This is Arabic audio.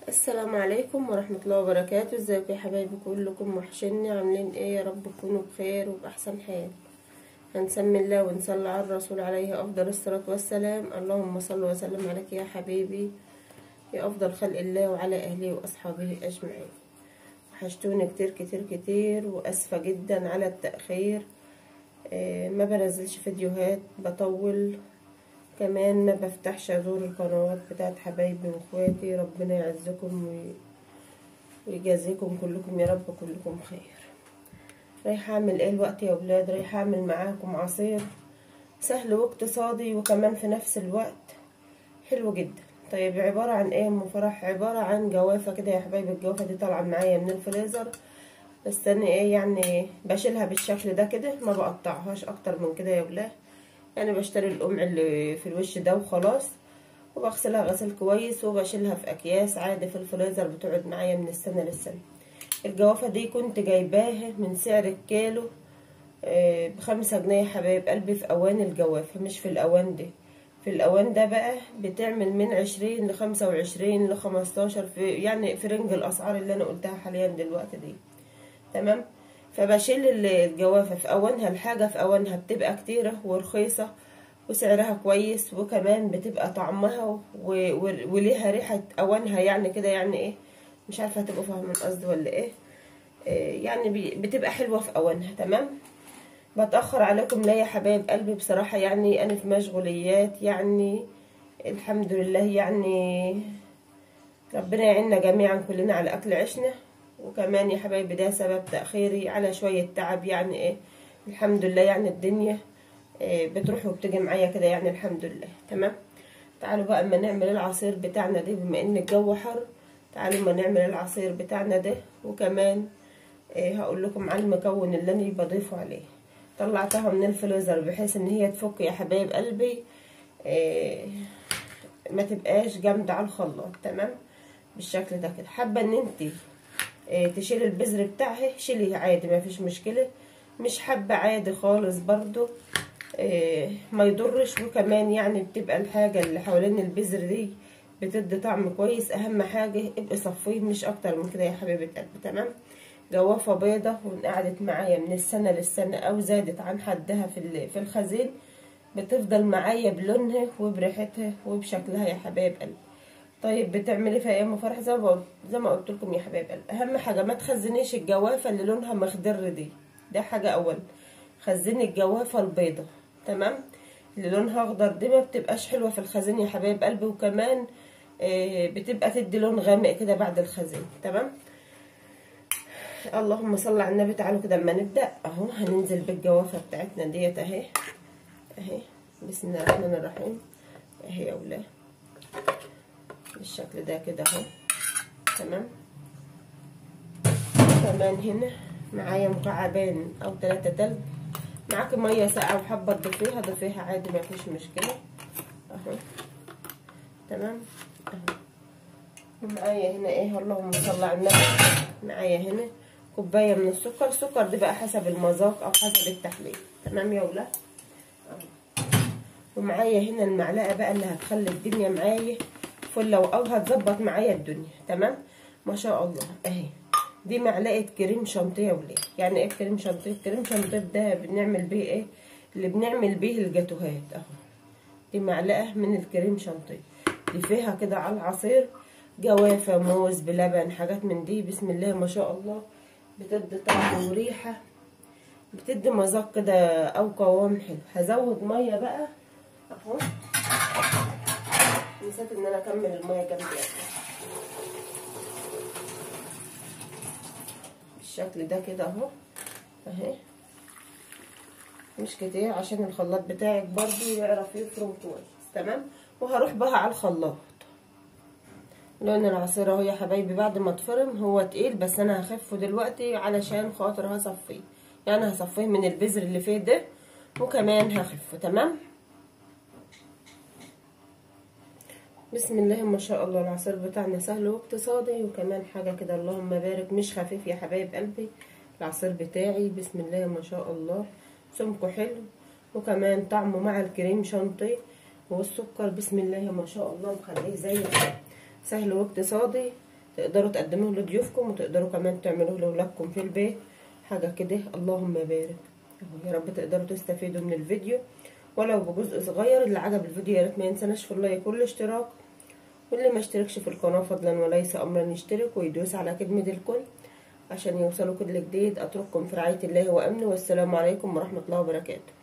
السلام عليكم ورحمة الله وبركاته. ازيكم يا حبايبي كلكم؟ وحشني. عاملين ايه؟ يا رب تكونوا بخير وبأحسن حال. هنسمي الله ونصلي على الرسول عليه أفضل الصلاة والسلام. اللهم صل وسلم عليك يا حبيبي يا أفضل خلق الله وعلى أهله وأصحابه أجمعين. وحشتوني كتير كتير كتير، وأسفة جدا على التأخير. ما بنزلش فيديوهات، بطول كمان، ما بفتحش ازور القنوات بتاعت حبايبي واخواتي. ربنا يعزكم ويجازيكم كلكم يا رب، كلكم خير. رايحه اعمل ايه الوقت يا ولاد؟ رايحه اعمل معاكم عصير سهل واقتصادي وكمان في نفس الوقت حلو جدا. طيب عباره عن ايه يا ام فرح؟ عباره عن جوافه كده يا حبايبي. الجوافه دي طالعه معايا من الفريزر، بس انا ايه يعني بشيلها بالشكل ده كده، ما بقطعهاش اكتر من كده يا ولاد. يعني بشتري القمع اللي في الوش ده وخلاص، وبغسلها غسل كويس وبشيلها في اكياس عادي في الفريزر، بتقعد معايا من السنه للسنه. الجوافه دي كنت جايباها من سعر الكيلو ب5 جنيه يا حبايب قلبي، في اوان الجوافه، مش في الاوان دي. في الاوان ده بقى بتعمل من 20 ل25 ل15، في يعني في رنج الاسعار اللي انا قلتها حاليا دلوقتي دي. تمام. فبشيل الجوافه في اوانها، الحاجه في اوانها بتبقى كتيره ورخيصه وسعرها كويس، وكمان بتبقى طعمها وليها ريحه اوانها يعني كده، يعني ايه، مش عارفه هتبقوا فاهمين قصدي ولا ايه. يعني بتبقى حلوه في اوانها. تمام. بتاخر عليكم ليه يا حبايب قلبي بصراحه، يعني انا في مشغوليات، يعني الحمد لله، يعني ربنا يعيننا جميعا كلنا على اكل عيشنا. وكمان يا حبايبي ده سبب تأخيري على شوية تعب، يعني ايه الحمد لله، يعني الدنيا بتروح وبتجي معايا كده، يعني الحمد لله. تمام. تعالوا بقى اما نعمل العصير بتاعنا ده، بما ان الجو حر. تعالوا اما نعمل العصير بتاعنا ده، وكمان هقول لكم على المكون اللي انا بضيفه عليه. طلعتها من الفريزر بحيث ان هي تفك يا حبايب قلبي، ما تبقاش جامده على الخلاط. تمام. بالشكل ده كده. حابه ان انت تشيل البذر بتاعها، شيليه عادي ما فيش مشكله. مش حابه عادي خالص برضو، ما يضرش. وكمان يعني بتبقى الحاجه اللي حوالين البذر دي بتدي طعم كويس. اهم حاجه ابقي صفيه، مش اكتر من كده يا حبيبه قلبي. تمام. جوافه بيضه وقعدت معايا من السنه للسنه او زادت عن حدها في الخزين، بتفضل معايا بلونها وبريحتها وبشكلها يا حبايب قلبي. طيب بتعملي فيها ايه يا ام فرح؟ زي ما قلت لكم يا حبايب قلبي، اهم حاجه ما تخزنيش الجوافه اللي لونها مخضر دي. ده حاجه اول. خزني الجوافه البيضه. تمام. اللي لونها اخضر دي ما بتبقاش حلوه في الخزين يا حبايب قلبي، وكمان بتبقى تدي لون غامق كده بعد الخزين. تمام. اللهم صل على النبي. تعالوا كده اما نبدا اهو، هننزل بالجوافه بتاعتنا ديت اهي اهي. بسم الله الرحمن الرحيم. اهي يا ولاد بالشكل ده كده اهو. تمام. كمان هنا معايا مكعبين او 3 تلج. معاكي ميه ساقعه وحابه تضيفيها ضيفيها عادي ما فيش مشكله اهو. تمام اهو. ومعايا هنا ايه، اللهم صل على النبي، معايا هنا كوبايه من السكر. السكر دي بقى حسب المذاق او حسب التحليه. تمام يا ولاد اهو. ومعايا هنا المعلقه بقى اللي هتخلي الدنيا معايا فله او هتظبط معايا الدنيا. تمام ما شاء الله اهي. دي معلقه كريم شانتيه يا ولاد. يعني ايه كريم شانتيه؟ كريم شانتيه ده بنعمل بيه ايه؟ اللي بنعمل بيه الجاتوهات اهو. دي معلقه من الكريم شانتيه، دي فيها كده على العصير جوافه موز بلبن حاجات من دي. بسم الله ما شاء الله، بتدي طعم وريحه، بتدي مذاق كده او قوام حلو. هزود ميه بقى اهو. نسيت ان انا اكمل الميه جنبي بالشكل ده كده اهو اهي. مش كتير عشان الخلاط بتاعك برضو يعرف يفرم كويس. تمام. وهروح بقى على الخلاط. لون العصير اهو يا حبايبي بعد ما اتفرم هو تقيل، بس انا هخفه دلوقتي علشان خاطر هصفيه، يعني هصفيه من البذر اللي فيه ده وكمان هخفه. تمام. بسم الله ما شاء الله. العصير بتاعنا سهل واقتصادي، وكمان حاجه كده اللهم بارك مش خفيف يا حبايب قلبي. العصير بتاعي بسم الله ما شاء الله سمكه حلو، وكمان طعمه مع الكريم شانتيه والسكر بسم الله ما شاء الله مخليه زي سهل واقتصادي. تقدروا تقدموه لضيوفكم، وتقدروا كمان تعملوه لأولادكم في البيت، حاجة كده اللهم بارك. يا رب تقدروا تستفيدوا من الفيديو ولو بجزء صغير. اللي عجب الفيديو يا ريت ما ينساناش في اللايك والاشتراك، واللي ما اشتركش في القناة فضلا وليس امرا يشترك ويدوس على كلمة الكل عشان يوصلوا كل جديد. اترككم في رعاية الله وامنه، والسلام عليكم ورحمة الله وبركاته.